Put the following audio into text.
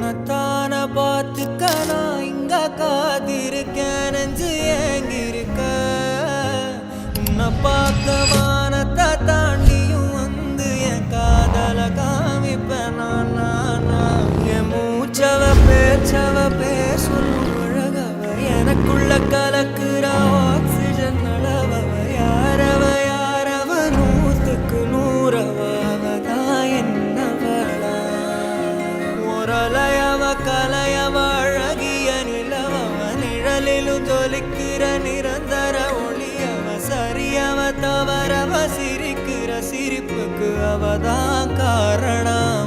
உன்னத்தான பார்த்துக்க நான் இங்க காத்திருக்கேன் நெஞ்சு ஏங்கிருக்க உன்னை பார்க்க வானத்தை தாண்டியும் வந்து என் காதல காமிப்பேன் நான் என் மூச்சவ பேர் சொல்லும் அழகவ எனக்குள்ள கலக்குற ஆக்சிஜன் அளவவ யாரவ நூத்துக்கு நூறவதான் என்னவளா ஒரலையவ கலையவ அழகிய நிலவவ நிழலிலும் ஜொலிக்கிற நிரந்தர ஒளியவ சரியவ தவறவ சிரிக்கிற சிரிப்புக்கு அவதான் காரணம்